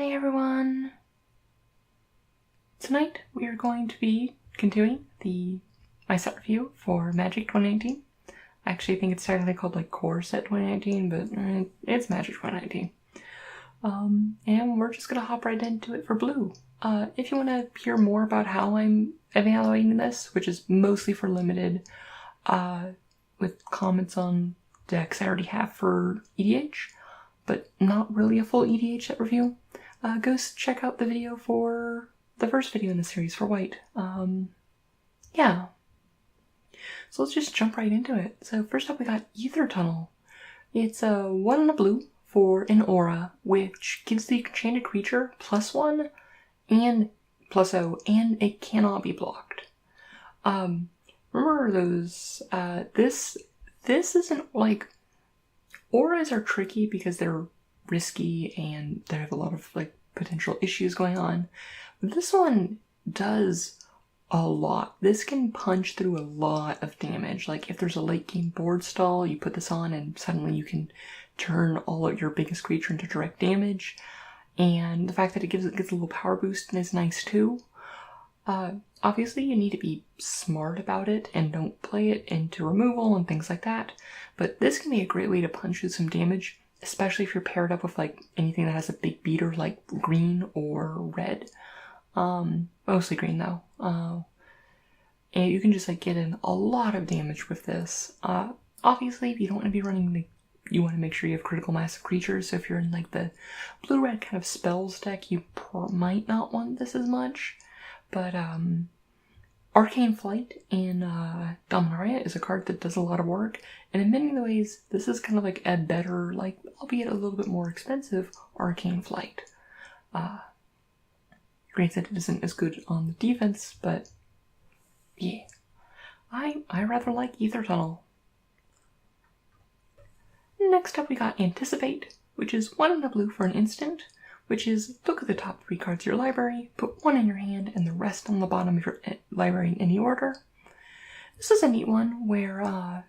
Hey everyone! Tonight we are going to be continuing my set review for Magic 2019. I actually think it's technically called like Core Set 2019, but it's Magic 2019. And we're just gonna hop right into it for blue. If you want to hear more about how I'm evaluating this, which is mostly for limited, with comments on decks I already have for EDH, but not really a full EDH set review, go check out the video for the first video in the series for white. Yeah. So let's just jump right into it. So first up we got Aether Tunnel. It's a 1 and a blue for an aura, which gives the enchanted creature +1 and +0, and it cannot be blocked. Remember those, this isn't like, auras are tricky because they're risky and they have a lot of like potential issues going on. But this one does a lot. This can punch through a lot of damage. Like if there's a late game board stall, you put this on and suddenly you can turn all of your biggest creature into direct damage. And the fact that it gets a little power boost is nice too. Obviously you need to be smart about it and don't play it into removal and things like that. But this can be a great way to punch through some damage, especially if you're paired up with like anything that has a big beater like green or red. Mostly green though. And you can just like get in a lot of damage with this. Obviously if you don't want to be running you want to make sure you have critical mass of creatures, so if you're in like the blue-red kind of spells deck, you might not want this as much. But Arcane Flight in Dominaria is a card that does a lot of work, and in many ways this is kind of like a better, like, albeit a little bit more expensive, Arcane Flight. Granted it isn't as good on the defense, but yeah. I rather like Aether Tunnel. Next up we got Anticipate, which is 1 and a blue for an instant, which is look at the top 3 cards of your library, put 1 in your hand, and the rest on the bottom of your library in any order. This is a neat one where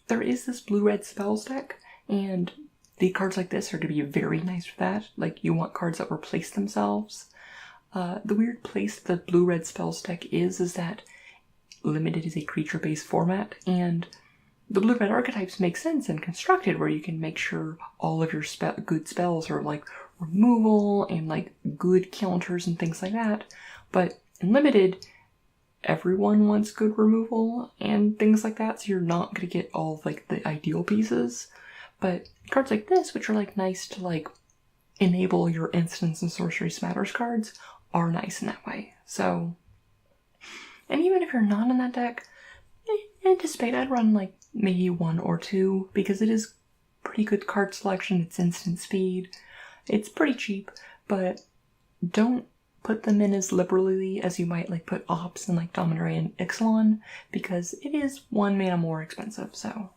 there is this blue-red spells deck, and the cards like this are to be very nice for that. Like, you want cards that replace themselves. The weird place the blue-red spells deck is that limited is a creature-based format, and the blue-red archetypes make sense and constructed where you can make sure all of your good spells are like removal and like good counters and things like that. But in limited, everyone wants good removal and things like that, so you're not going to get all of like the ideal pieces. But cards like this, which are like nice to like enable your instants and sorcery smatters cards, are nice in that way. So, and even if you're not in that deck, Anticipate, I'd run like maybe 1 or 2 because it is pretty good card selection. It's instant speed. It's pretty cheap, but don't put them in as liberally as you might like put Ops and like Dominaria and Ixalan, because it is 1 mana more expensive. So,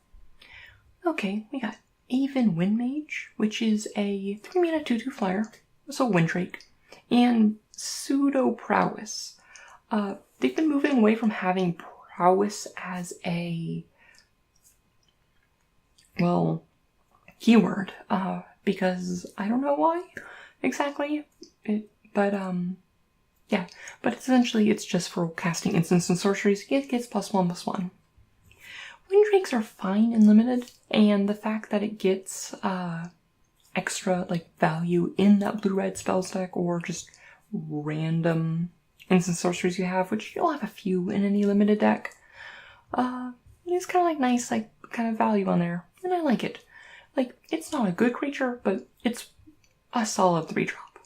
okay, we got Aven Windmage, which is a 3 mana 2/2 flyer, so Windrake, and Pseudo Prowess. They've been moving away from having prowess as a, well, keyword, because I don't know why exactly, yeah, but essentially it's just for casting instants and sorceries. It gets +1/+1. Windrakes are fine in limited, and the fact that it gets extra like value in that blue-red spells deck or just random instant sorceries you have, which you'll have a few in any limited deck, it's kind of like nice, like kind of value on there, and I like it. Like, it's not a good creature, but it's a solid 3-drop.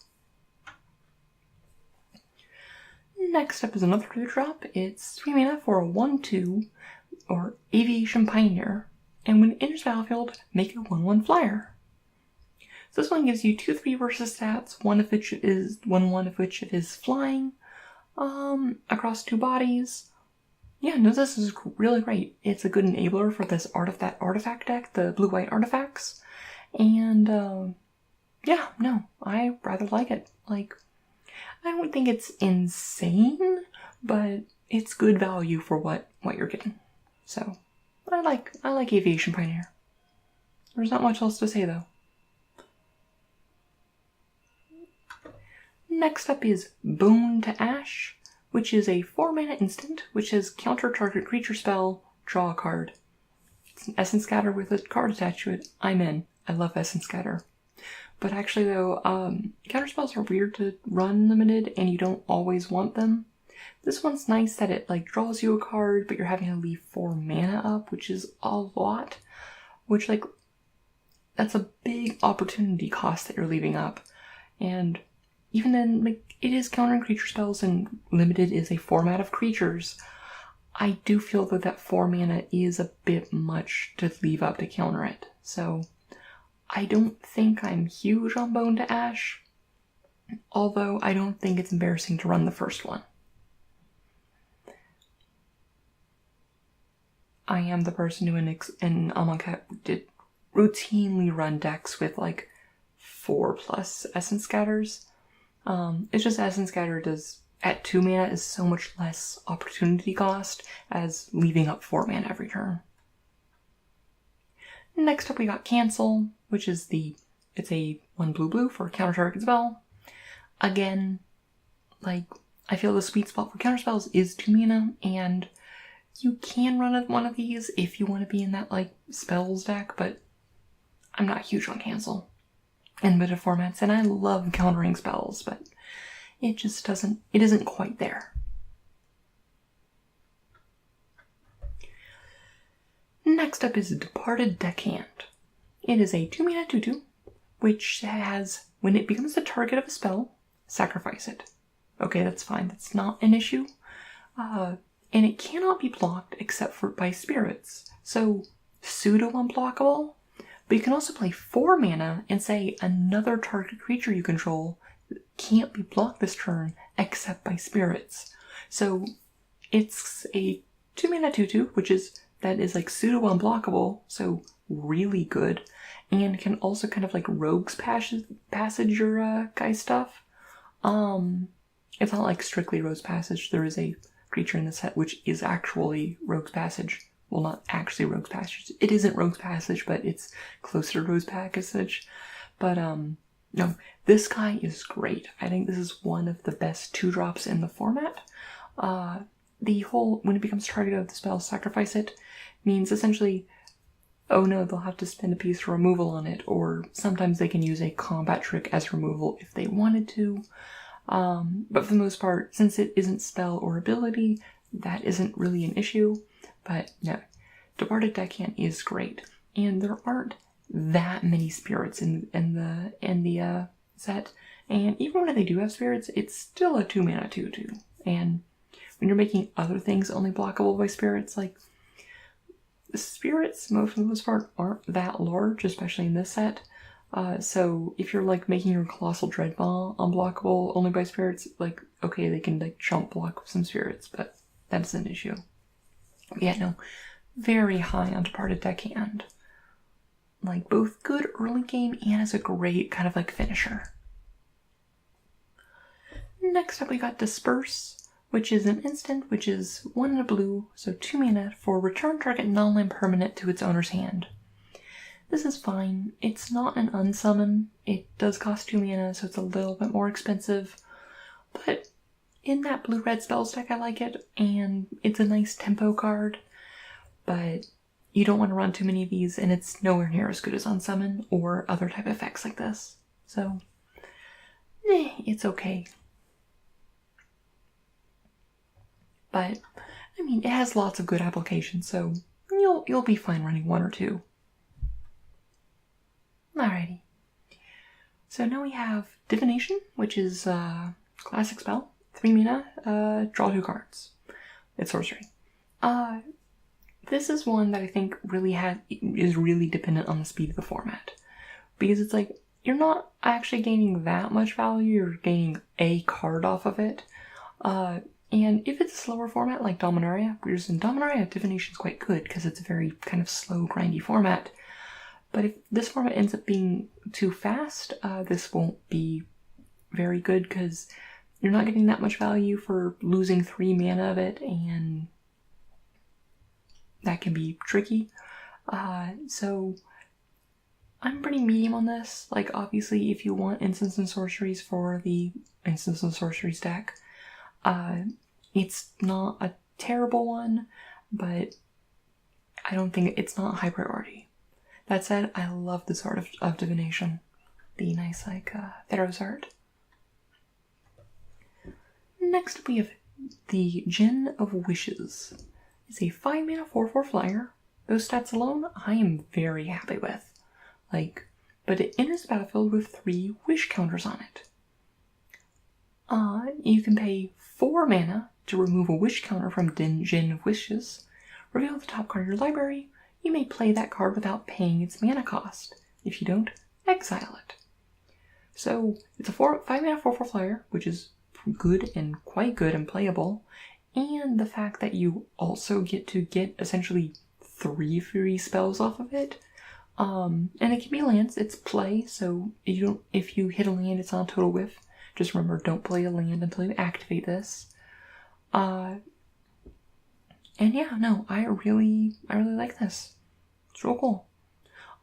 Next up is another 2-drop. It's 3 mana for a 1/2 or Aviation Pioneer, and when it enters battlefield, make a 1/1 flyer. So this one gives you 2/3 versus stats, one of which is flying, across 2 bodies. Yeah, no, this is really great. It's a good enabler for this artifact deck, the blue-white artifacts. And, yeah, no, I rather like it. Like, I don't think it's insane, but it's good value for what you're getting. So, I like Aviation Pioneer. There's not much else to say, though. Next up is Bone to Ash, which is a 4-mana instant, which says counter target creature spell, draw a card. It's an Essence Scatter with a card attached to it. I'm in. I love Essence Scatter. But actually though, counter spells are weird to run limited and you don't always want them. This one's nice that it like draws you a card, but you're having to leave 4 mana up, which is a lot. Which like, that's a big opportunity cost that you're leaving up. And even then, like, it is countering creature spells and limited is a format of creatures. I do feel that 4 mana is a bit much to leave up to counter it. So I don't think I'm huge on Bone to Ash, although I don't think it's embarrassing to run the first one. I am the person who in Amonkhet did routinely run decks with like 4+ Essence Scatters. It's just Essence Scatter does, at 2 mana, is so much less opportunity cost as leaving up 4 mana every turn. Next up we got Cancel, which is it's a 1 blue for counter target spell. Again, like, I feel the sweet spot for counter spells is 2 mana, and you can run one of these if you want to be in that, like, spells deck, but I'm not huge on Cancel in limited formats, and I love countering spells, but it just isn't quite there. Next up is Departed Deckhand. It is a 2-mana 2/2, which has, when it becomes the target of a spell, sacrifice it. Okay, that's fine, that's not an issue. And it cannot be blocked except by spirits, so pseudo unblockable. But you can also play 4 mana and say another target creature you control can't be blocked this turn except by spirits. So it's a 2-mana 2/2, that is like pseudo unblockable, so really good, and can also kind of like Rogue's Passage your guy stuff. It's not like strictly Rogue's Passage. There is a creature in the set which is actually Rogue's Passage. Well, not actually Rogue's Passage. It isn't Rogue's Passage, but it's closer to Rogue's Passage. But, no, this guy is great. I think this is one of the best 2-drops in the format. The whole, when it becomes target of the spell, sacrifice it, means essentially, oh no, they'll have to spend a piece for removal on it, or sometimes they can use a combat trick as removal if they wanted to. But for the most part, since it isn't spell or ability, that isn't really an issue. But no, Departed Deckhand is great, and there aren't that many spirits in the set. And even when they do have spirits, it's still a 2-mana 2/2. And when you're making other things only blockable by spirits, like the spirits, for the most part, aren't that large, especially in this set. So if you're like making your Colossal Dreadmaw unblockable only by spirits, like, okay, they can like chump block with some spirits, but that's an issue. Yeah, no, very high on Departed Deckhand. Like, both good early game and as a great kind of like finisher. Next up we got Disperse, which is an instant, which is 1 and a blue, so 2 mana for return target non-land permanent to its owner's hand. This is fine. It's not an unsummon. It does cost 2 mana, so it's a little bit more expensive. But in that blue-red spells deck, I like it, and it's a nice tempo card. But you don't want to run too many of these, and it's nowhere near as good as unsummon or other type effects like this. So, it's okay. But, I mean, it has lots of good applications, so you'll be fine running 1 or 2. Alrighty. So now we have Divination, which is a classic spell. 3 mana, draw 2 cards. It's sorcery. This is one that I think is really dependent on the speed of the format. Because it's like, you're not actually gaining that much value, you're gaining a card off of it. And if it's a slower format like Dominaria, whereas in Dominaria, Divination is quite good because it's a very kind of slow, grindy format. But if this format ends up being too fast, this won't be very good because you're not getting that much value for losing 3 mana of it, and that can be tricky. So I'm pretty medium on this. Like, obviously, if you want Instants and Sorceries for the Instants and Sorceries deck, it's not a terrible one, but I don't think it's not high priority. That said, I love this art of divination. The nice, like, Theros art. Next we have the Djinn of Wishes. It's a 5-mana 4/4 flyer. Those stats alone, I am very happy with. Like, but it enters the battlefield with 3 wish counters on it. You can pay 4 mana to remove a wish counter from Djinn of Wishes. Reveal the top card of your library. You may play that card without paying its mana cost. If you don't, exile it. So, it's a 5-mana 4/4 flyer, which is good and quite good and playable. And the fact that you also get to get essentially 3 free spells off of it. And it can be lands, it's play, so if you hit a land, it's on a total whiff. Just remember, don't play a land until you activate this. And yeah, no, I really like this. It's real cool.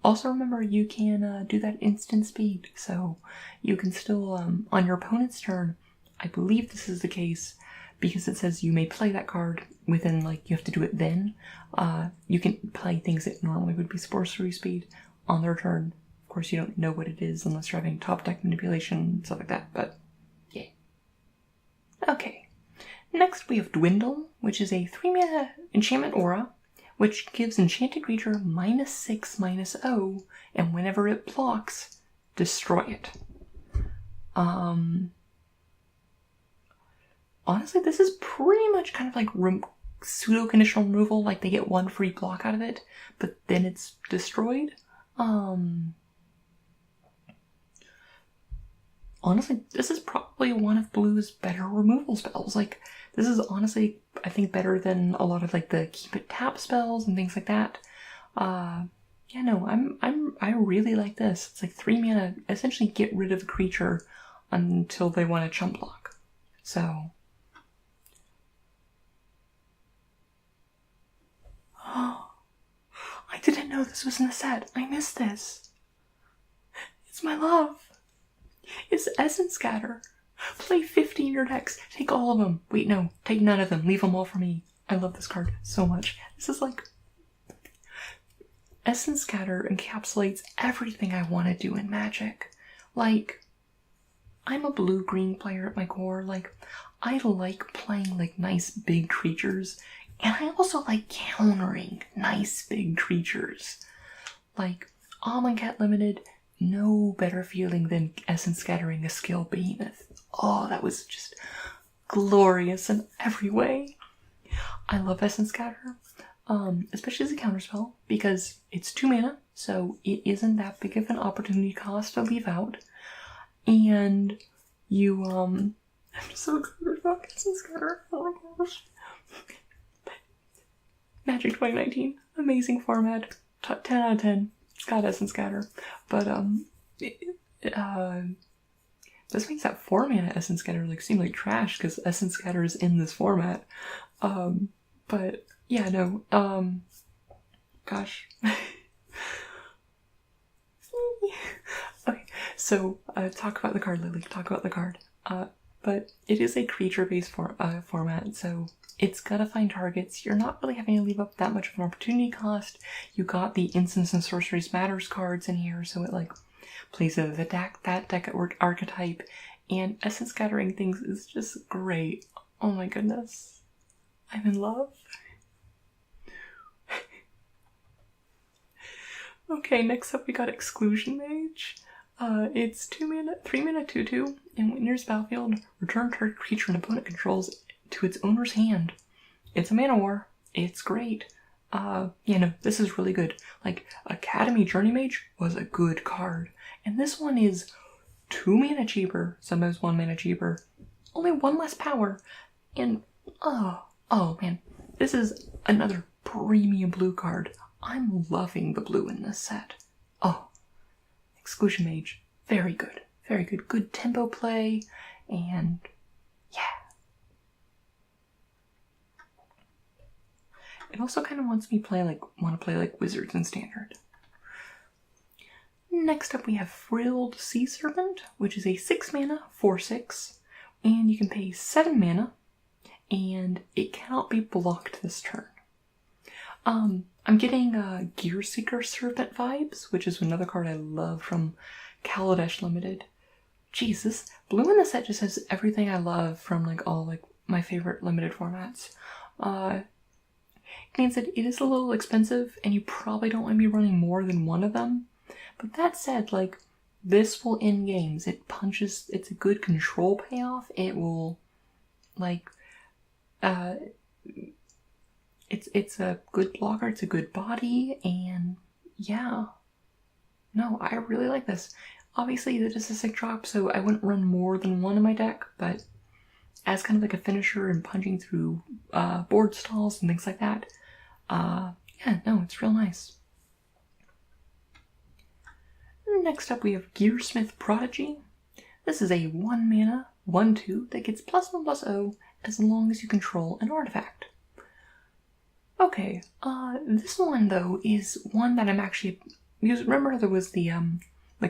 Also remember, you can do that instant speed, so you can still, on your opponent's turn, I believe this is the case, because it says you may play that card within, like, you have to do it then. You can play things that normally would be sorcery speed on their turn. Of course, you don't know what it is unless you're having top deck manipulation, stuff like that, but yeah. Okay. Next we have Dwindle, which is a 3-mana enchantment aura, which gives enchanted creature -6/-0, and whenever it blocks, destroy it. Honestly, this is pretty much kind of like pseudo-conditional removal, like they get 1 free block out of it, but then it's destroyed. Honestly, this is probably one of Blue's better removal spells. Like, this is honestly, I think, better than a lot of like the keep it tap spells and things like that. Yeah, no, I really like this. It's like 3 mana, essentially get rid of a creature until they want to chump block. So, I didn't know this was in the set. I missed this. It's my love. It's Essence Scatter. Play 50 in your decks. Take all of them. Wait, no. Take none of them. Leave them all for me. I love this card so much. This is like... Essence Scatter encapsulates everything I want to do in Magic. Like, I'm a blue-green player at my core. Like, I like playing, like, nice big creatures. And I also like countering nice big creatures. Like, Amonkhet Limited, no better feeling than Essence Scattering a skill behemoth. Oh, that was just glorious in every way. I love Essence Scatter, especially as a counterspell, because it's 2 mana, so it isn't that big of an opportunity cost to leave out. And you, I'm so excited about Essence Scatter. Oh my gosh. Magic 2019, amazing format, 10 out of 10. It's got Essence Scatter, but this makes that 4 mana Essence Scatter like seem like trash because Essence Scatter is in this format. But yeah, no. Gosh. Okay, so talk about the card, Lily. Talk about the card. But it is a creature-based format, so it's gotta find targets. You're not really having to leave up that much of an opportunity cost. You got the Instants and Sorceries Matters cards in here, so it like plays that deck archetype, and Essence Scattering things is just great. Oh my goodness. I'm in love. Okay, next up we got Exclusion Mage. It's 3 mana 2/2, and when enters battlefield, return target creature an opponent controls to its owner's hand. It's a mana war. It's great. Yeah, no, this is really good. Like, Academy Journey Mage was a good card, and this one is 2 mana cheaper, sometimes 1 mana cheaper, only 1 less power, and oh man, this is another premium blue card. I'm loving the blue in this set. Oh, Exclusion Mage, very good. Very good. Good tempo play, and yeah. It also kind of wants me want to play like Wizards in Standard. Next up we have Frilled Sea Serpent, which is a 6 mana 4/6, and you can pay 7 mana, and it cannot be blocked this turn. I'm getting Gear Seeker Serpent vibes, which is another card I love from Kaladesh Limited. Jesus, blue in the set just has everything I love from like all like my favorite limited formats. It means that it is a little expensive, and you probably don't want to be running more than one of them. But that said, like, this will end games. It punches, it's a good control payoff. It will, like, it's a good blocker, it's a good body, and yeah. No, I really like this. Obviously, it is a 6 drop, so I wouldn't run more than one in my deck, but as kind of like a finisher and punching through board stalls and things like that, yeah, no, it's real nice. Next up we have Gearsmith Prodigy. This is a 1 mana 1/2 that gets +1/+0 as long as you control an artifact. Okay, this one though is one that I'm actually, because remember there was the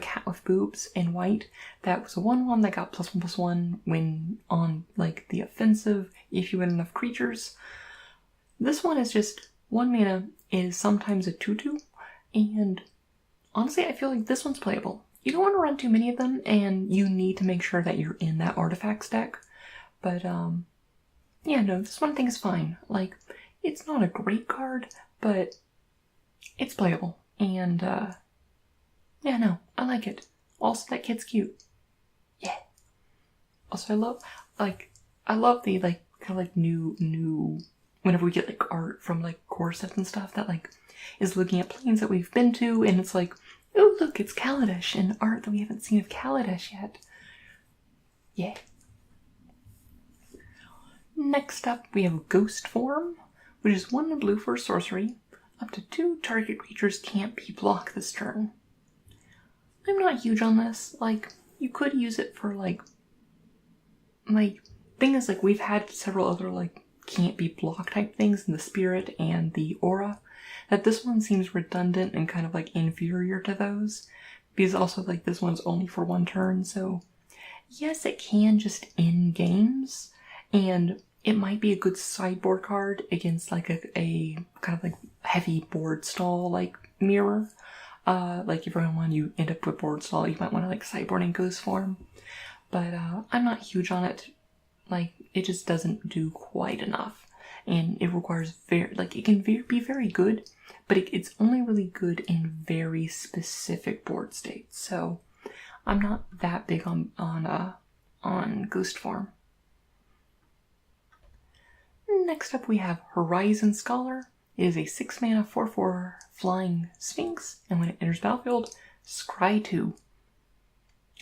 cat with boobs in white, that was a 1/1 that got +1/+1 when on like the offensive if you had enough creatures. This one is just 1 mana, is sometimes a 2/2, and honestly I feel like this one's playable. You don't want to run too many of them, and you need to make sure that you're in that artifacts deck. But yeah, no, this one thing is fine. Like, it's not a great card, but it's playable, and yeah, no, I like it. Also, that kid's cute. Yeah. Also, I love the, like, kind of like new, whenever we get, like, art from, like, core sets and stuff that, like, is looking at planes that we've been to, and it's like, oh, look, it's Kaladesh, and art that we haven't seen of Kaladesh yet. Yeah. Next up, we have Ghostform, which is 1 blue for a sorcery. Up to 2 target creatures can't be blocked this turn. I'm not huge on this. Like, you could use it for, like, thing is, like, we've had several other, like, can't be blocked type things in the Spirit and the Aura, that this one seems redundant and kind of, like, inferior to those, because also, like, this one's only for 1 turn, so yes, it can just end games, and it might be a good sideboard card against, like, a kind of, like, heavy board stall, like, mirror. Like, if you end up with board stall, you might want to, like, sideboard in Ghostform. But, I'm not huge on it. Like, it just doesn't do quite enough. And it requires it can be very good, but it's only really good in very specific board states. So, I'm not that big on Ghostform. Next up we have Horizon Scholar. It is a 6 mana 4/4 flying Sphinx, and when it enters battlefield, scry 2.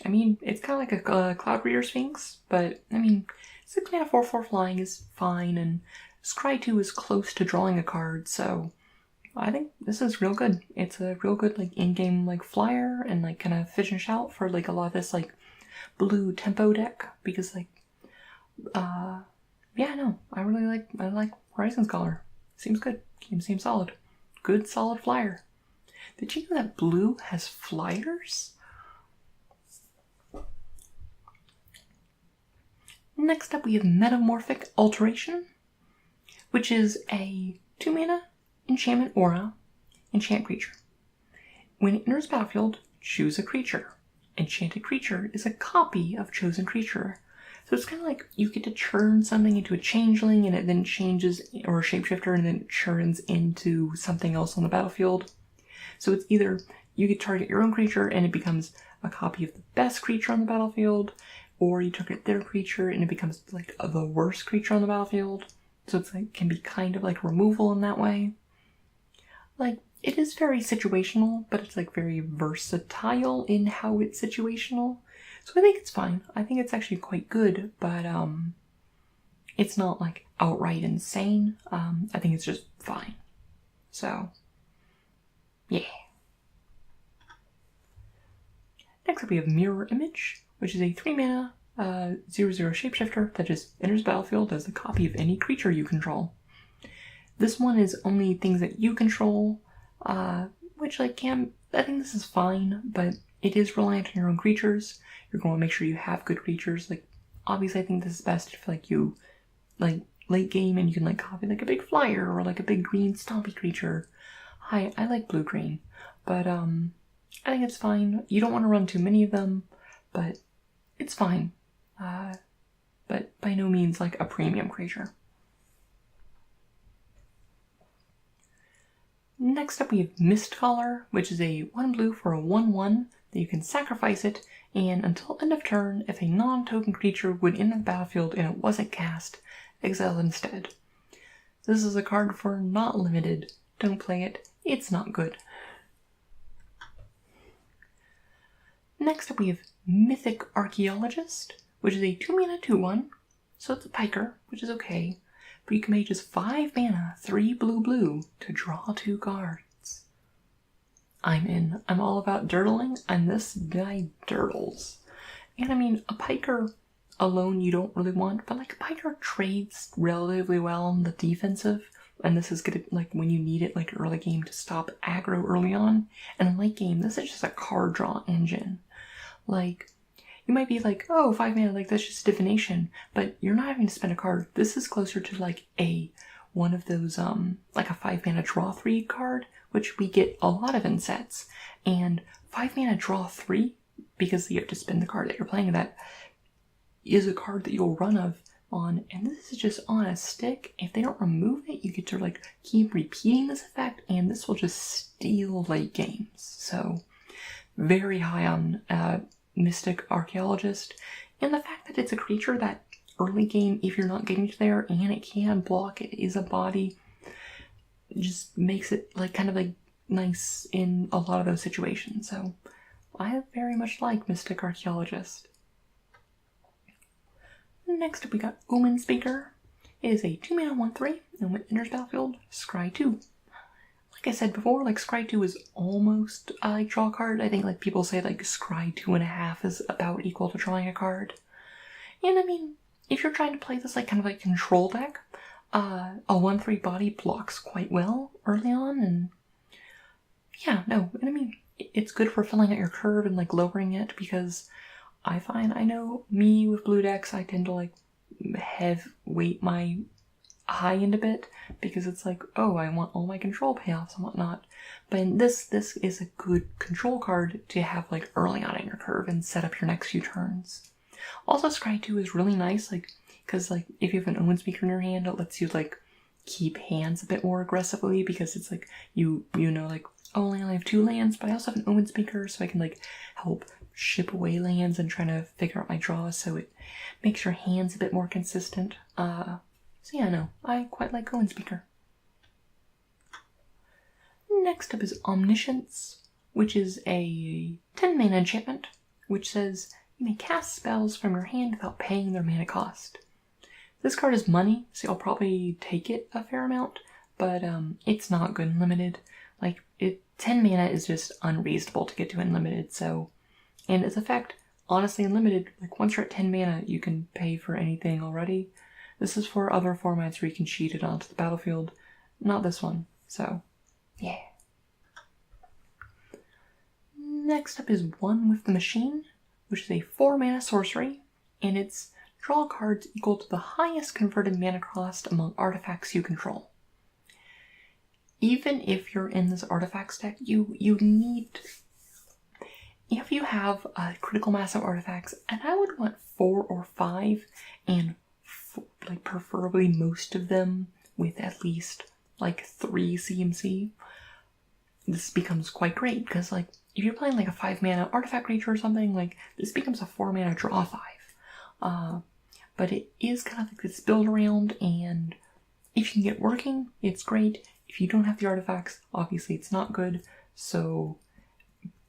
I mean, it's kind of like a Cloud Reader Sphinx, but I mean, 6 mana 4/4 flying is fine, and scry 2 is close to drawing a card, so I think this is real good. It's a real good, like, in-game, like, flyer, and, like, kind of fish and shout for, like, a lot of this, like, blue tempo deck, because, like, yeah, no, I like Horizon Scholar. Seems good. Seems solid. Good, solid flyer. Did you know that blue has flyers? Next up we have Metamorphic Alteration, which is a 2 mana enchantment aura, enchant creature. When it enters battlefield, choose a creature. Enchanted creature is a copy of chosen creature. So it's kind of like you get to churn something into a changeling, and it then changes, or a shapeshifter, and then it churns into something else on the battlefield. So it's either you could target your own creature and it becomes a copy of the best creature on the battlefield, or you target their creature and it becomes like the worst creature on the battlefield. So it's like, can be kind of like removal in that way. Like, it is very situational, but it's like very versatile in how it's situational. So I think it's fine. I think it's actually quite good, but it's not like outright insane. I think it's just fine. So, yeah. Next up we have Mirror Image, which is a 3 mana 0/0 shapeshifter that just enters battlefield as a copy of any creature you control. This one is only things that you control, which like can I think this is fine, but it is reliant on your own creatures. You're going to make sure you have good creatures. Like, obviously I think this is best if like you, like, late game and you can like copy like a big flyer or like a big green stompy creature. I like blue-green, but I think it's fine. You don't want to run too many of them, but it's fine. But by no means like a premium creature. Next up we have Mistcaller, which is a 1 blue for a 1/1 that you can sacrifice it, and until end of turn, if a non-token creature would enter the battlefield and it wasn't cast, exile it instead. This is a card for not limited. Don't play it. It's not good. Next up we have Mythic Archaeologist, which is a 2-mana 2/1, so it's a piker, which is okay, but you can pay just 5 mana, 3 blue to draw 2 cards. I'm in. I'm all about dirtling, and this guy dirtles. And I mean, a piker alone you don't really want, but like a piker trades relatively well on the defensive, and this is gonna, like, when you need it like early game to stop aggro early on, and in late game this is just a card draw engine. Like, you might be like, oh, 5 mana, like that's just divination, but you're not having to spend a card. This is closer to like one of those like a 5 mana draw 3 card, which we get a lot of in sets, and 5 mana draw 3, because you have to spend the card that you're playing, that is a card that you'll run on, and this is just on a stick. If they don't remove it, you get to like keep repeating this effect, and this will just steal late games. So very high on Mystic Archaeologist, and the fact that it's a creature that early game, if you're not getting to there and it can block, it is a body, just makes it like kind of like nice in a lot of those situations. So I very much like Mystic Archaeologist. Next up we got Omen Speaker. It is a 2-mana 1/3, and when it enters battlefield, scry 2. Like I said before, like scry 2 is almost like draw a card. I think like people say like scry 2.5 is about equal to drawing a card. And I mean, if you're trying to play this like kind of like control deck, a 1/3 body blocks quite well early on, and yeah, no, and I mean, it's good for filling out your curve and like lowering it, because I know me with blue decks, I tend to like weight my high end a bit, because it's like, oh, I want all my control payoffs and whatnot. But in this is a good control card to have like early on in your curve and set up your next few turns. Also, Scry 2 is really nice, like, because like if you have an Omen Speaker in your hand, it lets you like keep hands a bit more aggressively, because it's like you know, like, oh, I only have 2 lands, but I also have an Omen Speaker, so I can like help ship away lands and trying to figure out my draws, so it makes your hands a bit more consistent. So yeah, no, I quite like Omen Speaker. Next up is Omniscience, which is a 10 mana enchantment, which says you may cast spells from your hand without paying their mana cost. This card is money, so you'll probably take it a fair amount, but it's not good in limited. Like, 10 mana is just unreasonable to get to in limited, so, and its effect, honestly, in limited, like once you're at 10 mana, you can pay for anything already. This is for other formats where you can cheat it onto the battlefield, not this one, so yeah. Next up is One with the Machine, which is a 4 mana sorcery, and it's draw cards equal to the highest converted mana cost among artifacts you control. Even if you're in this artifacts deck, you need, if you have a critical mass of artifacts, and I would want 4 or 5, and like preferably most of them with at least like 3 CMC, this becomes quite great, because like if you're playing like a 5 mana artifact creature or something, like this becomes a 4 mana draw 5. But it is kind of like this build around, and if you can get working, it's great. If you don't have the artifacts, obviously it's not good, so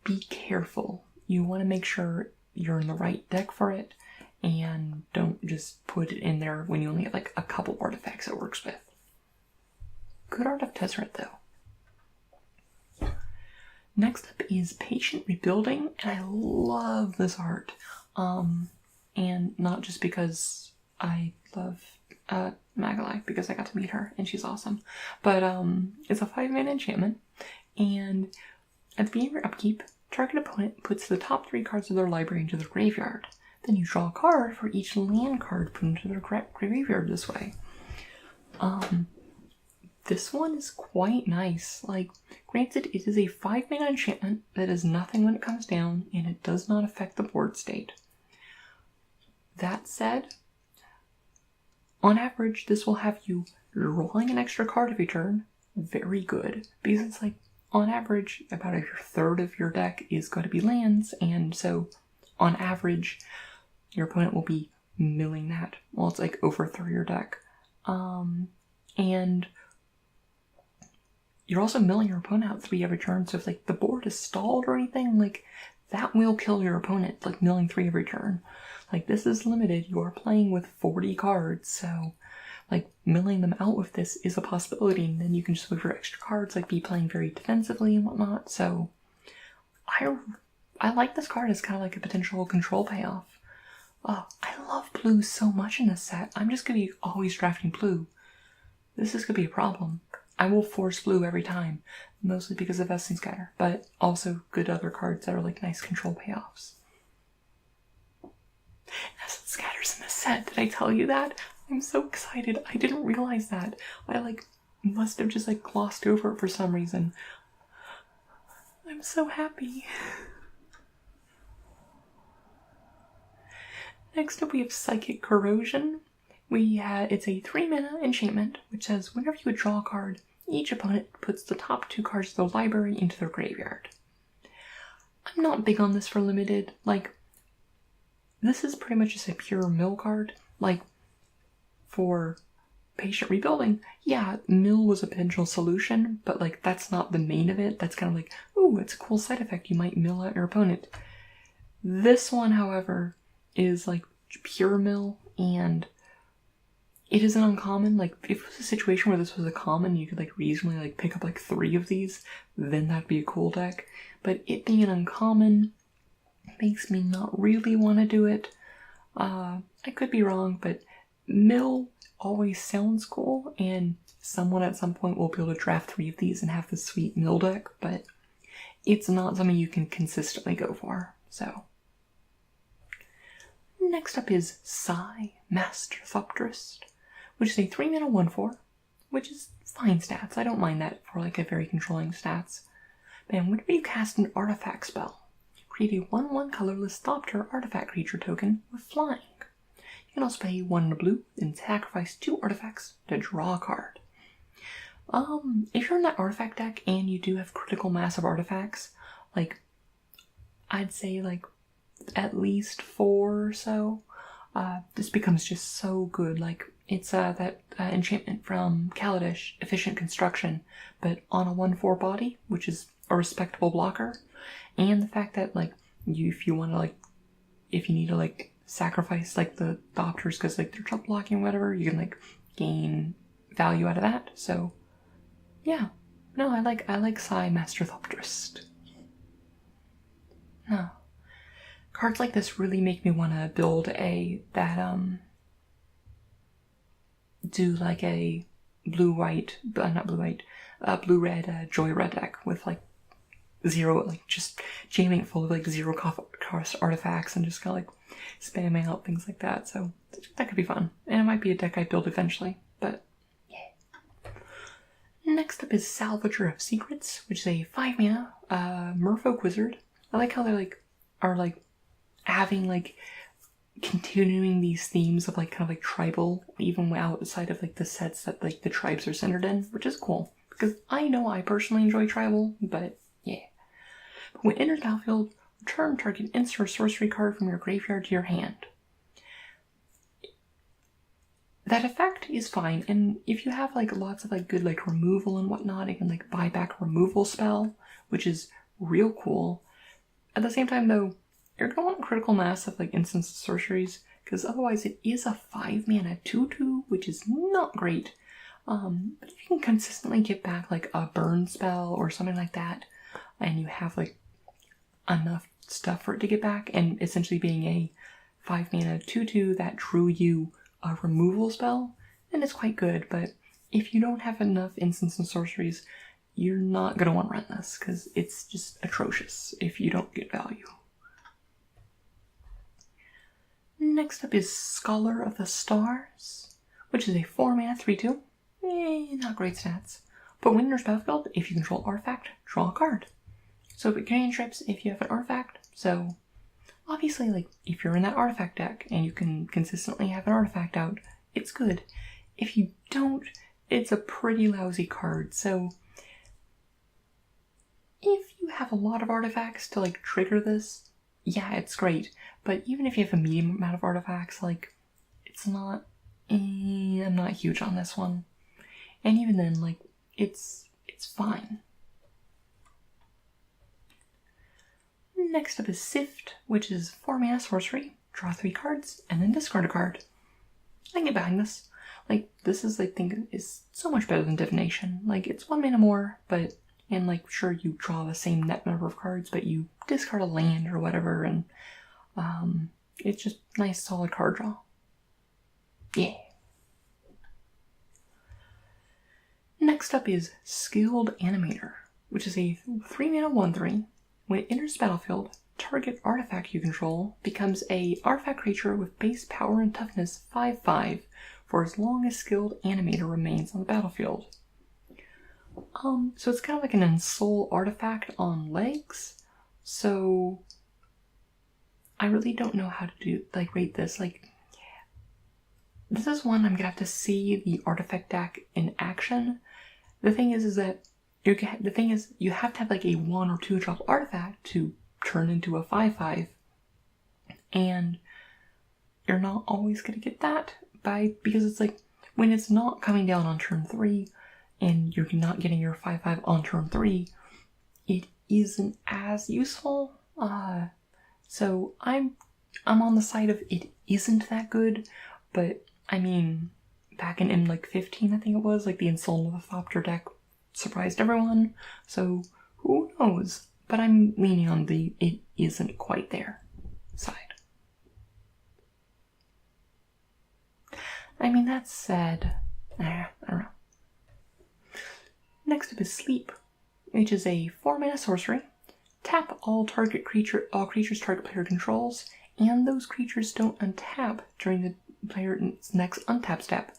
be careful. You want to make sure you're in the right deck for it, and don't just put it in there when you only have like a couple artifacts it works with. Good art of Tezzeret though. Next up is Patient Rebuilding, and I love this art. And not just because I love Magali, because I got to meet her and she's awesome, but it's a 5 mana enchantment, and At the beginning of your upkeep, target opponent puts the top 3 cards of their library into their graveyard. Then you draw a card for each land card put into their graveyard this way. This one is quite nice. Like, granted, it is a 5-mana enchantment that is nothing when it comes down, and it does not affect the board state. That said, on average, this will have you drawing an extra card every turn. Very good. Because it's like, on average, about a third of your deck is going to be lands, and so, on average, your opponent will be milling that. Well, it's like over a third of your deck. And you're also milling your opponent out 3 every turn, so if like the board is stalled or anything, like that will kill your opponent, like milling 3 every turn. Like this is limited, you are playing with 40 cards, so like milling them out with this is a possibility, and then you can just look for extra cards, like be playing very defensively and whatnot. So I like this card as kind of like a potential control payoff. Oh, I love blue so much in this set. I'm just gonna be always drafting blue. This is gonna be a problem. I will force blue every time, mostly because of Essence Scatter, but also good other cards that are like nice control payoffs. Essence Scatter's in this set, did I tell you that? I'm so excited, I didn't realize that. I like must have just like glossed over it for some reason. I'm so happy. Next up we have Psychic Corrosion. It's a 3-mana enchantment, which says whenever you draw a card, each opponent puts the top 2 cards of their library into their graveyard. I'm not big on this for limited. Like, this is pretty much just a pure mill card. Like, for Patient Rebuilding, yeah, mill was a potential solution, but like that's not the main of it. That's kind of like, ooh, it's a cool side effect. You might mill out your opponent. This one, however, is like pure mill, and it is an uncommon. Like, if it was a situation where this was a common, you could like reasonably like pick up like 3 of these, then that'd be a cool deck. But it being an uncommon makes me not really want to do it. I could be wrong, but mill always sounds cool, and someone at some point will be able to draft 3 of these and have this sweet mill deck, but it's not something you can consistently go for, so. Next up is Psy, Master Thopterist, which is a 3-mana 1/4, which is fine stats. I don't mind that for like a very controlling stats. And whenever you cast an artifact spell, create a 1/1 colorless Thopter artifact creature token with flying. You can also pay 1 blue and sacrifice 2 artifacts to draw a card. If you're in that artifact deck and you do have critical mass of artifacts, like I'd say like at least 4 or so, this becomes just so good. Like, it's that enchantment from Kaladesh, Efficient Construction, but on a 1/4 body, which is a respectable blocker. And the fact that like if you want to like, if you need to like sacrifice like the Thopters because like they're jump blocking or whatever, you can like gain value out of that. So yeah, no, I like Psy Master Thopterist. No. Cards like this really make me want to build do like a blue-red Joy Red deck with like 0, like just jamming it full of like 0 cost artifacts and just kind of like spamming out things like that. So that could be fun. And it might be a deck I build eventually, but yeah. Next up is Salvager of Secrets, which is a 5-mana Merfolk Wizard. I like how they like are like having like continuing these themes of like kind of like tribal, even outside of like the sets that like the tribes are centered in, which is cool because I know I personally enjoy tribal, but yeah. When it enters the battlefield, return target instant or sorcery card from your graveyard to your hand. That effect is fine, and if you have like lots of like good like removal and whatnot, it can like buy back removal spell, which is real cool. At the same time though, you're going to want critical mass of like instants and sorceries, because otherwise it is a 5-mana 2/2, which is not great. But if you can consistently get back like a burn spell or something like that, and you have like enough stuff for it to get back, and essentially being a 5-mana 2/2 that drew you a removal spell, then it's quite good. But if you don't have enough instants and sorceries, you're not going to want to run this because it's just atrocious if you don't get value. Next up is Scholar of the Stars, which is a 4-mana 3/2. Not great stats. But when there's battlefield, if you control artifact, draw a card. So it cantrips if you have an artifact. So obviously, like, if you're in that artifact deck and you can consistently have an artifact out, it's good. If you don't, it's a pretty lousy card. So if you have a lot of artifacts to like trigger this, yeah, it's great. But even if you have a medium amount of artifacts, like, it's not, I'm not huge on this one. And even then, like, it's fine. Next up is Sift, which is 4-mana sorcery, draw 3 cards, and then discard a card. I can get behind this. Like, this is, I think, is so much better than Divination. Like, it's 1 mana more, but, and like, sure, you draw the same net number of cards, but you discard a land or whatever, and it's just nice, solid card draw. Yeah. Next up is Skilled Animator, which is a 3-mana 1/3. When it enters the battlefield, target artifact you control becomes a artifact creature with base power and toughness 5/5 for as long as Skilled Animator remains on the battlefield. So it's kind of like an Ensoul artifact on legs. So I really don't know how to rate this. Like, this is one I'm gonna have to see the artifact deck in action. The thing is that you have to have like a 1 or 2 drop artifact to turn into a 5/5, and you're not always gonna get that because it's like when it's not coming down on turn 3 and you're not getting your 5/5 on turn 3, it isn't as useful. So I'm on the side of it isn't that good, but I mean, back in M15, I think it was, like the Ensoul deck surprised everyone, so who knows? But I'm leaning on the it isn't quite there side. I mean, that said, I don't know. Next up is Sleep, which is a 4-mana sorcery. Tap all creatures target player controls, and those creatures don't untap during the player's next untap step.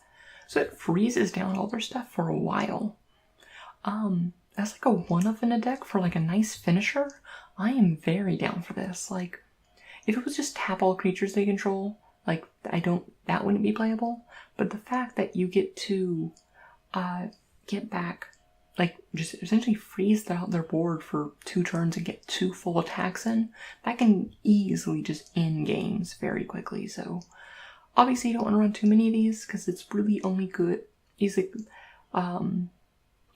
So it freezes down all their stuff for a while. That's like a 1-of in a deck for like a nice finisher. I am very down for this. Like, if it was just tap all creatures they control, like, that wouldn't be playable. But the fact that you get to get back, like, just essentially freeze their board for 2 turns and get 2 full attacks in, that can easily just end games very quickly. So obviously you don't want to run too many of these because it's really only good.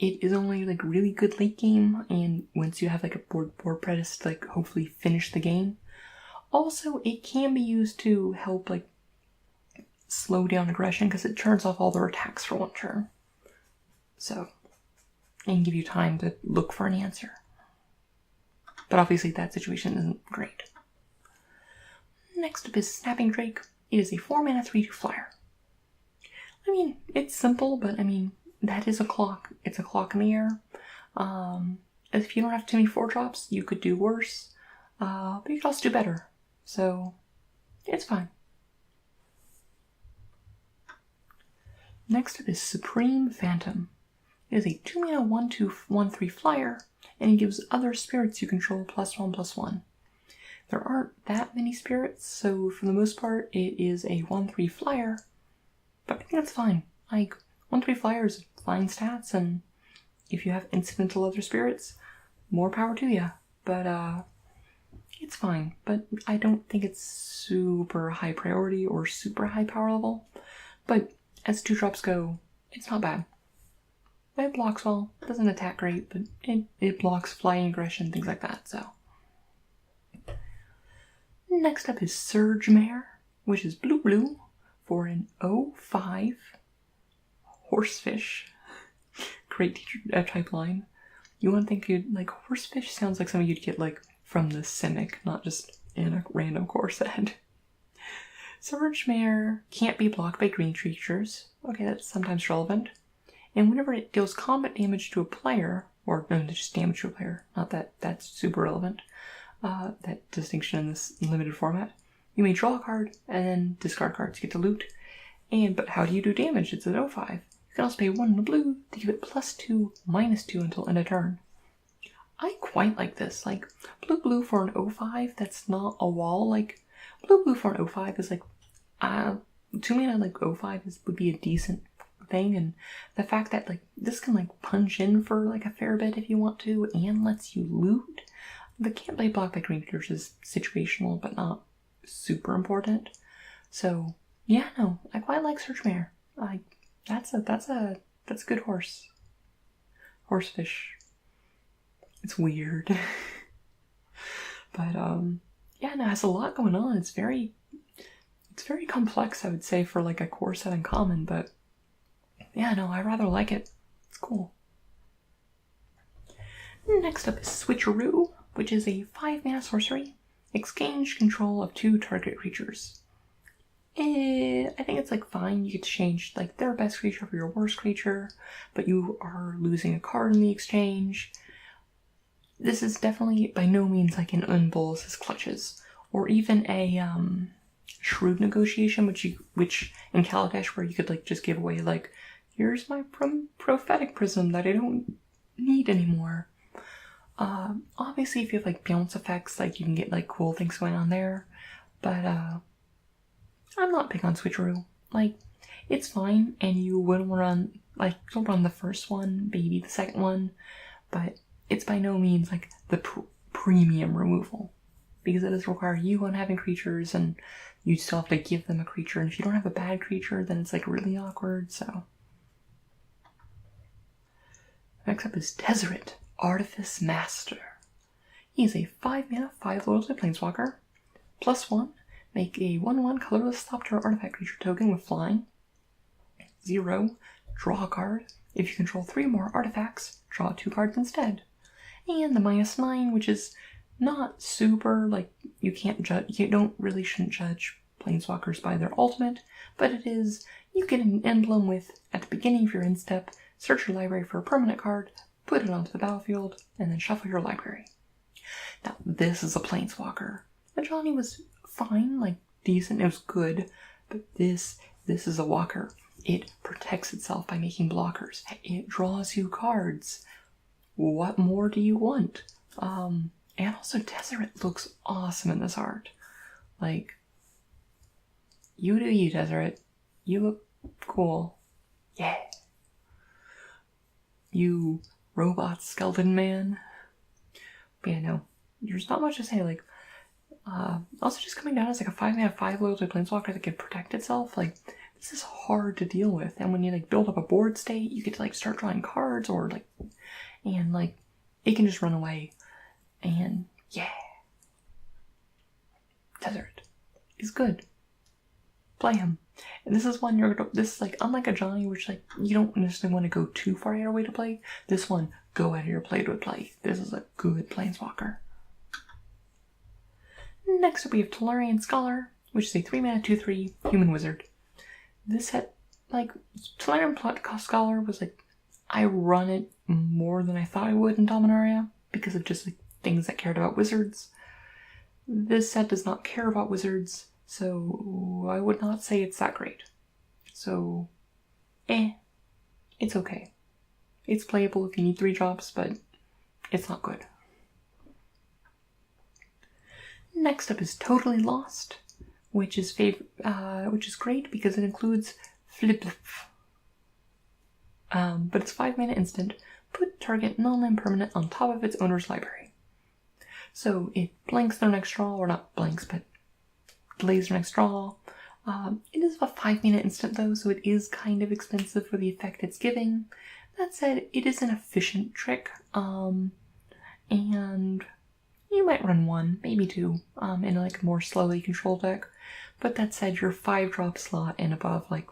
It is only like really good late game, and once you have like a board press to like hopefully finish the game. Also, it can be used to help like slow down aggression because it turns off all their attacks for 1 turn. So, and give you time to look for an answer. But obviously that situation isn't great. Next up is Snapping Drake. It is a 4-mana 3/2 flyer. I mean, it's simple, but I mean, that is a clock. It's a clock in the air. If you don't have too many 4-drops, you could do worse. But you could also do better. So, it's fine. Next up is Supreme Phantom. It is a 2-mana 1/2 1/3 flyer, and it gives other spirits you control +1/+1. There aren't that many spirits, so for the most part, it is a 1/3 flyer. But I think that's fine. Like, 1/3 flyer is fine stats, and if you have incidental other spirits, more power to you. But it's fine. But I don't think it's super high priority or super high power level. But as 2-drops go, it's not bad. It blocks well. It doesn't attack great, but it blocks flying aggression, things like that. So next up is Surge Mare, which is blue for an 0/5 Horsefish. Great teacher type line. You want to think you'd like Horsefish sounds like something you'd get like from the Simic, not just in a random core set. Surge Mare can't be blocked by green creatures. Okay, that's sometimes relevant. And whenever it deals combat damage to a player, or no, just damage to a player. Not that that's super relevant, that distinction in this limited format. You may draw a card and then discard cards to get to loot. But how do you do damage? It's an 0/5. You can also pay 1 in the blue to give it +2, -2 until end of turn. I quite like this. Like, blue for an 0/5, that's not a wall. Like, blue for an 0/5 is like, 2 mana, like, 0/5 would be a decent thing. And the fact that, like, this can, like, punch in for, like, a fair bit if you want to, and lets you loot. The can't play blocked by green creatures is situational, but not super important. So, yeah, no, I quite like Searchmare. That's a good horse. Horsefish. It's weird. But, yeah, no, it has a lot going on. It's very complex, I would say, for like a core set uncommon, but yeah, no, I rather like it. It's cool. Next up is Switcheroo, which is a 5-mana sorcery. Exchange control of 2 target creatures. I think it's like fine. You get to change like their best creature for your worst creature, but you are losing a card in the exchange. This is definitely by no means like an Unbolas' Clutches, or even a Shrewd Negotiation, which in Kaladesh, where you could like just give away like, here's my prophetic prism that I don't need anymore. Obviously, if you have like bounce effects, like you can get like cool things going on there, but I'm not big on Switcheroo. Like, it's fine, and you wouldn't run, like, you'll run the first one, maybe the second one, but it's by no means like the premium removal, because it does require you on having creatures, and you still have to give them a creature, and if you don't have a bad creature, then it's like really awkward. So next up is Tezzeret, Artifice Master. He's a 5-mana, 5 loyalty planeswalker. +1, make a 1/1 colorless stop-turn artifact creature token with flying. 0, draw a card. If you control 3 more artifacts, draw 2 cards instead. And the -9, which is not super, like, you can't judge, shouldn't judge planeswalkers by their ultimate, but it is, you get an emblem with, at the beginning of your end step, search your library for a permanent card, put it onto the battlefield, and then shuffle your library. Now, this is a planeswalker. The Johnny was fine, like, decent, it was good, but this is a walker. It protects itself by making blockers. It draws you cards. What more do you want? And also Tezzeret looks awesome in this art. Like, you do you, Tezzeret. You look cool. Yeah. You robot skeleton man. But yeah, no, there's not much to say. Like, also just coming down as like a 5-mana 5 loyalty planeswalker that can protect itself. Like, this is hard to deal with. And when you like build up a board state, you get to like start drawing cards, or like, and like it can just run away. And yeah, Tezzeret is good. Play him. And this is one this is like, unlike a Johnny, which like you don't necessarily want to go too far out of your way to play. This one, go out of your play to play. This is a good planeswalker. Next up we have Tellurian Scholar, which is a 3-mana 2/3 human wizard. This set, like, Tellurian Scholar was like, I run it more than I thought I would in Dominaria because of just like things that cared about wizards. This set does not care about wizards, so I would not say it's that great. So, it's okay. It's playable if you need 3 drops, but it's not good. Next up is Totally Lost, which is great because it includes Flip. But it's 5-mana instant. Put target non-land permanent on top of its owner's library. So it blanks their next draw, or not blanks, but delays their next draw. It is a 5-mana instant though, so it is kind of expensive for the effect it's giving. That said, it is an efficient trick, and you might run 1, maybe 2, in like a more slowly controlled deck. But that said, your 5-drop slot and above, like,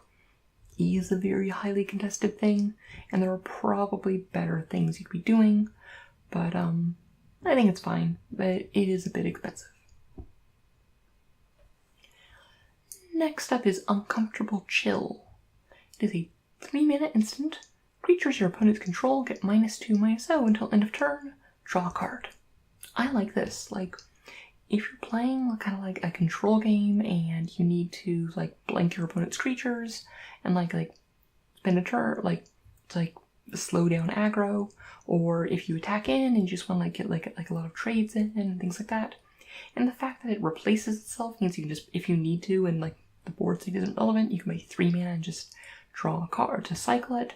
is a very highly contested thing, and there are probably better things you could be doing, but I think it's fine, but it is a bit expensive. Next up is Uncomfortable Chill. It is a 3-mana instant. Creatures your opponents control get -2/-0 until end of turn. Draw a card. I like this. Like, if you're playing kind of like a control game and you need to like blank your opponent's creatures and like spend a turn, to slow down aggro, or if you attack in and you just want to get a lot of trades in and things like that. And the fact that it replaces itself means you can just, if you need to, and like the board state isn't relevant, you can pay 3 mana and just draw a card to cycle it.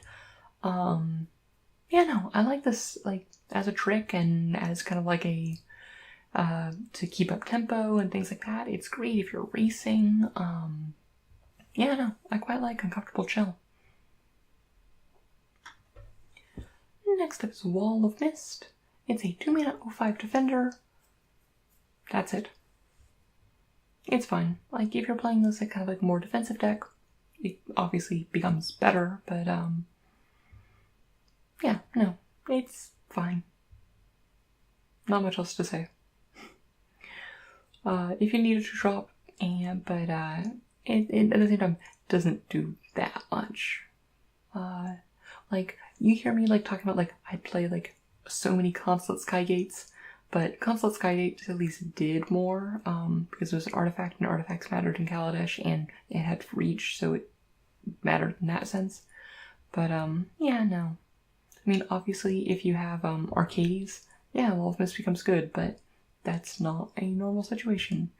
Yeah, no, I like this like as a trick and as kind of like a to keep up tempo and things like that. It's great if you're racing. Yeah, no, I quite like Uncomfortable Chill. Next up is Wall of Mist. It's a 2-mana 0/5 defender. That's it. It's fine. Like, if you're playing this kind of like more defensive deck, it obviously becomes better, but yeah, no, it's fine. Not much else to say. If you needed to drop, but it at the same time doesn't do that much. Like, you hear me like talking about like I'd play like so many Consulate Skygates, but Consulate Skygates at least did more because it was an artifact and artifacts mattered in Kaladesh and it had reach, so it mattered in that sense. But yeah, no. I mean, obviously, if you have Arcades, yeah, Wall of Mist becomes good, but that's not a normal situation.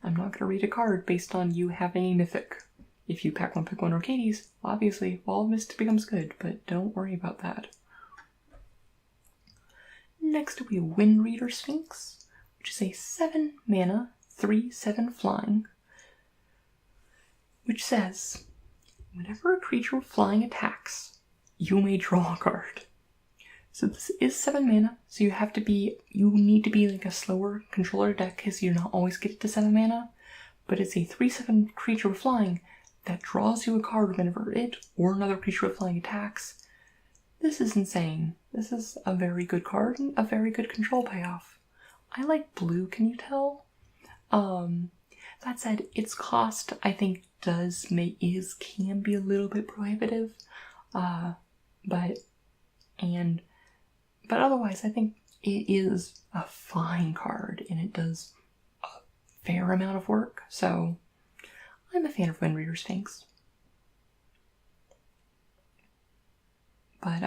I'm not going to read a card based on you having a Mythic. If you pick one Arcades, obviously Wall of Mist becomes good, but don't worry about that. Next we have Wind Reader Sphinx, which is a 7-mana, 3/7 flying, which says, whenever a creature with flying attacks, you may draw a card. So this is 7 mana, so you need to be like a slower controller deck because you're not always get to 7 mana, but it's a 3/7 creature with flying that draws you a card whenever it or another creature with flying attacks. This is insane. This is a very good card and a very good control payoff. I like blue, can you tell? That said, its cost I think can be a little bit prohibitive. But otherwise I think it is a fine card and it does a fair amount of work, so I'm a fan of Wind Reader Sphinx. But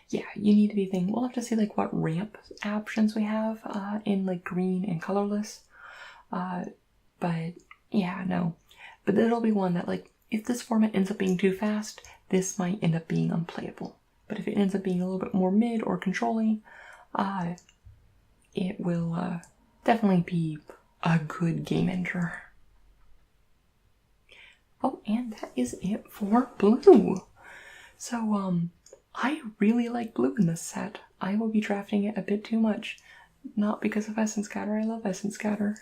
yeah, you need to be thinking, we'll have to see like what ramp options we have in like green and colorless. But yeah, no. But it'll be one that like, if this format ends up being too fast, this might end up being unplayable. But if it ends up being a little bit more mid or controlling, it will definitely be a good game ender. Oh, and that is it for blue. So, I really like blue in this set. I will be drafting it a bit too much. Not because of Essence Scatter, I love Essence Scatter.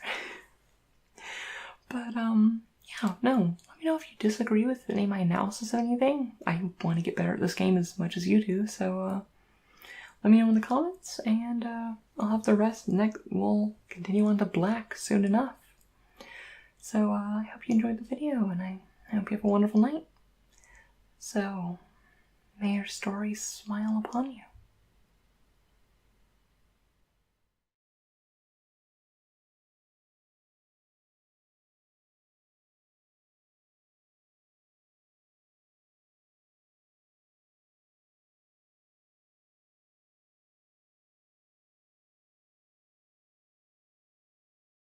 But, yeah, no. Let me know if you disagree with any of my analysis of anything. I want to get better at this game as much as you do, so, let me know in the comments, and, I'll have the rest next. We'll continue on to black soon enough. So, I hope you enjoyed the video, and I hope you have a wonderful night. So, may your stories smile upon you.